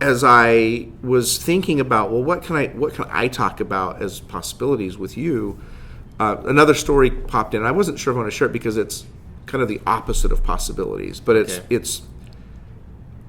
as I was thinking about, well, what can I talk about as possibilities with you? Another story popped in. I wasn't sure if I want to share it because it's kind of the opposite of possibilities, but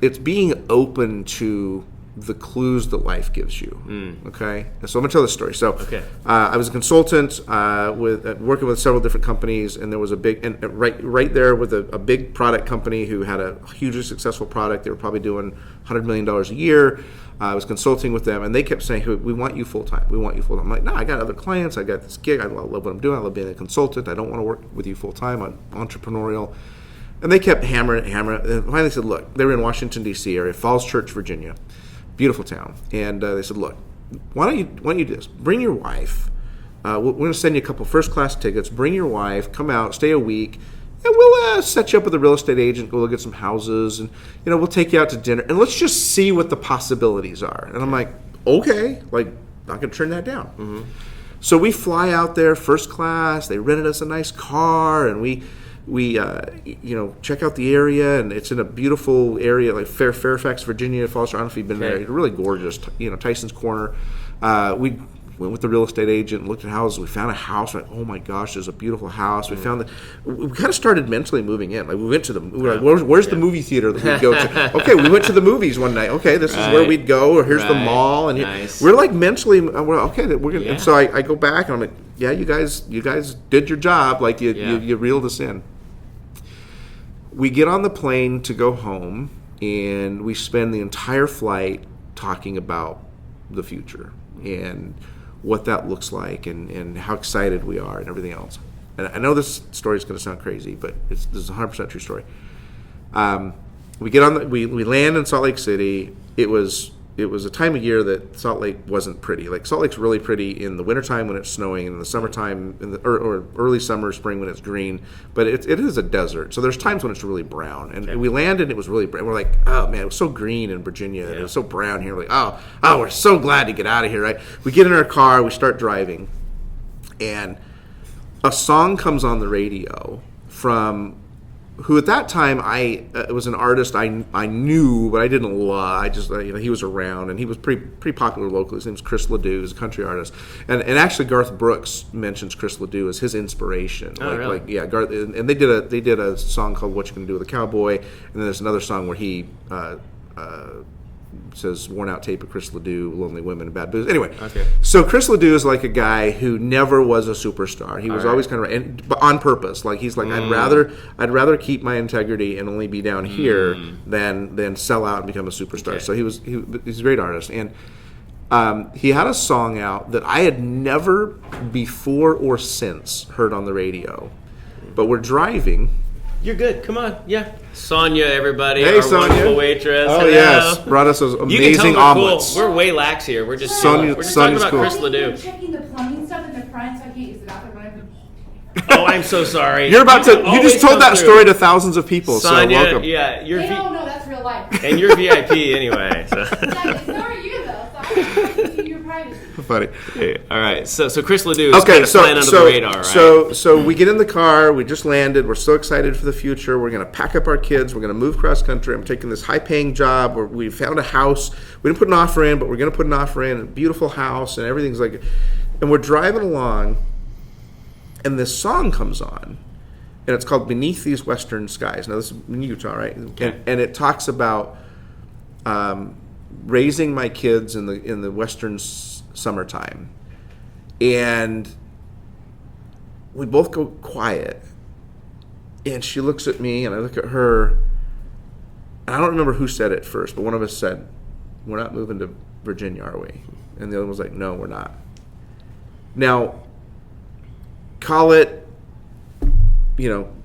it's being open to the clues that life gives you. Okay, and so I'm gonna tell this story. So, I was a consultant working with several different companies, and there was a big right there with a big product company who had a hugely successful product. They were probably doing $100 million a year. I was consulting with them, and they kept saying, hey, "We want you full time. We want you full time." I'm like, "No, I got other clients. I got this gig. I love what I'm doing. I love being a consultant. I don't want to work with you full time. I'm entrepreneurial." And they kept hammering. And finally, said, "Look, they were in Washington D.C. area, Falls Church, Virginia, beautiful town." And they said, "Look, why don't you do this? Bring your wife. We're going to send you a couple first class tickets. Bring your wife. Come out. Stay a week." And we'll set you up with a real estate agent, go look at some houses, and we'll take you out to dinner, and let's just see what the possibilities are. And I'm like, okay, like, not going to turn that down. Mm-hmm. So we fly out there, first class. They rented us a nice car, and we check out the area, and it's in a beautiful area like Fairfax, Virginia, Falls. I don't know if you've been there. It's really gorgeous. Tyson's Corner. We went with the real estate agent and looked at houses. We found a house. Like, oh my gosh, there's a beautiful house. We found that. We kind of started mentally moving in. Like we went to we were like, where's the movie theater that we'd go to? Okay, we went to the movies one night. Okay, this is where we'd go. Or here's the mall. And we're like mentally, we're okay. We're gonna. Yeah. And so I go back and I'm like, yeah, you guys did your job. Like you reeled us in. We get on the plane to go home, and we spend the entire flight talking about the future and what that looks like and how excited we are and everything else. And I know this story is going to sound crazy, but this is a 100% true story. We land in Salt Lake City. It was a time of year that Salt Lake wasn't pretty. Like Salt Lake's really pretty in the wintertime when it's snowing, and in the summertime or early summer, spring when it's green. But it is a desert, so there's times when it's really brown. And we landed, and it was really brown. We're like, oh man, it was so green in Virginia, and it was so brown here. We're like, oh, we're so glad to get out of here, right? We get in our car, we start driving, and a song comes on the radio from who at that time it was an artist I knew, but I didn't love. I just he was around, and he was pretty popular locally. His name's Chris Ledoux. He's a country artist, and actually Garth Brooks mentions Chris Ledoux as his inspiration. Really? Garth, and they did a song called "What You Gonna Do with a Cowboy," and then there's another song where he says worn out tape of Chris Ledoux, lonely women and bad booze. Anyway, so Chris Ledoux is like a guy who never was a superstar. He was always kind of, but on purpose. Like he's like, I'd rather keep my integrity and only be down here than sell out and become a superstar. Okay. So he's a great artist, and he had a song out that I had never before or since heard on the radio. But we're driving. You're good. Come on. Yeah. Sonia, everybody. Hey, our Sonia. Wonderful waitress. Oh, hello. yes. Brought us those amazing omelets. Cool. We're way lax here. We're just Sonia's talking about cool. Chris Ledoux. I'm checking the plumbing stuff in the front, so I can't use the bathroom when I'm. Oh, I'm so sorry. You're about to. You just told that story to thousands of people. Sonia, so welcome. Yeah, you're. They don't know that's real life. And you're VIP anyway. So. So are you though? So you're privacy. Funny. Okay, all right. So Chris Ledoux is kind of flying under the radar, right? So we get in the car. We just landed. We're so excited for the future. We're going to pack up our kids. We're going to move cross country. I'm taking this high-paying job where we found a house. We didn't put an offer in, but we're going to put an offer in. A beautiful house, and everything's like. And we're driving along, and this song comes on, and it's called "Beneath These Western Skies." Now this is in Utah, right? Okay. And it talks about raising my kids in the Western summertime, and we both go quiet, and she looks at me and I look at her, and I don't remember who said it first, but one of us said, "We're not moving to Virginia, are we?" And the other one was like, "No, we're not." Now call it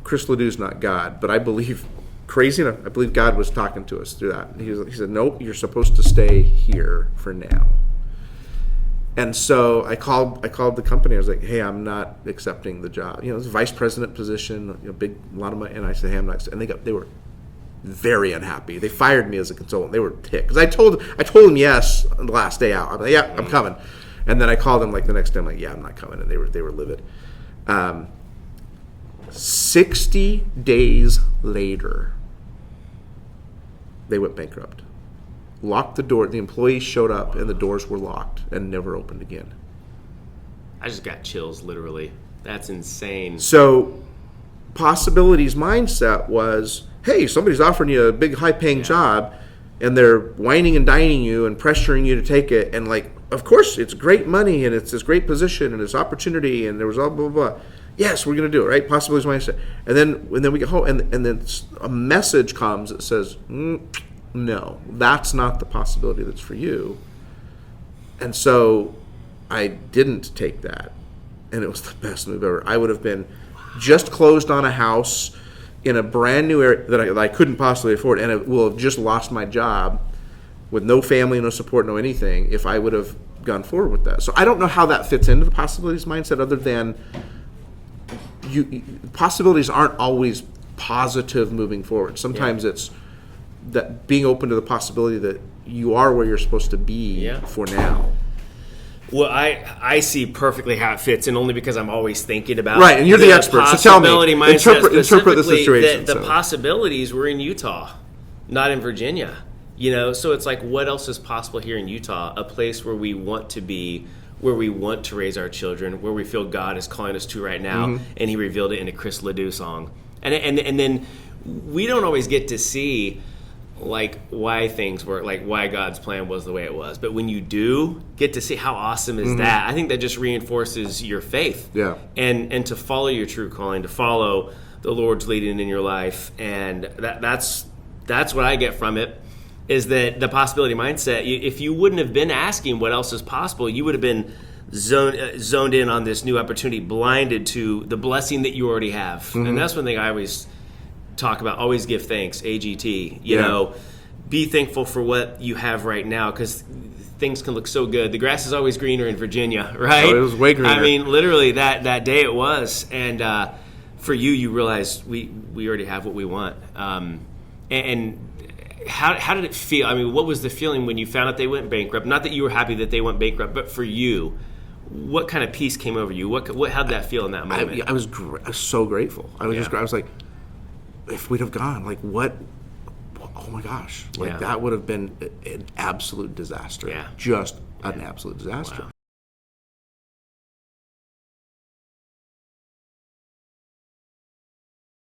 Chris Ledoux's not God, but I believe crazy enough, I believe God was talking to us through that. He said, "Nope, you're supposed to stay here for now." And so I called the company. I was like, "Hey, I'm not accepting the job. It's a vice president position, a lot of money." And I said, "Hey, I'm not." And they were very unhappy. They fired me as a consultant. They were ticked because I told them yes on the last day out. I'm like, "Yeah, I'm coming." And then I called them like the next day. I'm like, "Yeah, I'm not coming." And they were livid. 60 days later, they went bankrupt. locked the door. The employees showed up, and the doors were locked and never opened again. I just got chills, literally. That's insane. So, Possibilities mindset was, hey, somebody's offering you a big, high-paying job, and they're whining and dining you and pressuring you to take it, and like, of course, it's great money, and it's this great position, and it's opportunity, and there was all blah, blah, blah. Yes, we're going to do it, right? Possibilities mindset. And then we get home, and then a message comes that says, no, that's not the possibility that's for you. And so I didn't take that, and it was the best move ever. I would have been just closed on a house in a brand new area that I couldn't possibly afford, and it will have just lost my job with no family, no support, no anything, if I would have gone forward with that. So I don't know how that fits into the possibilities mindset, other than possibilities aren't always positive moving forward. Sometimes it's that being open to the possibility that you are where you're supposed to be for now. Well, I see perfectly how it fits, and only because I'm always thinking about right, and you're the expert, so tell me. Interpret the situation. The possibilities were in Utah, not in Virginia. So it's like, what else is possible here in Utah? A place where we want to be, where we want to raise our children, where we feel God is calling us to right now, and He revealed it in a Chris Ledoux song. And then we don't always get to see like why things work, like why God's plan was the way it was. But when you do get to see how awesome is that, I think that just reinforces your faith. Yeah. And to follow your true calling, to follow the Lord's leading in your life. And that's what I get from it, is that the possibility mindset, if you wouldn't have been asking what else is possible, you would have been zoned in on this new opportunity, blinded to the blessing that you already have. And that's one thing I always talk about, always give thanks, AGT, you know, be thankful for what you have right now, because things can look so good. The grass is always greener in Virginia, right? Oh, it was way greener. I mean, literally that day it was. And for you realize we already have what we want. And how did it feel? I mean, what was the feeling when you found out they went bankrupt? Not that you were happy that they went bankrupt, but for you, what kind of peace came over you? How'd that feel in that moment? I was so grateful. I was like, if we'd have gone, like, what? Oh my gosh! Like that would have been an absolute disaster. Yeah. Just an absolute disaster. Wow.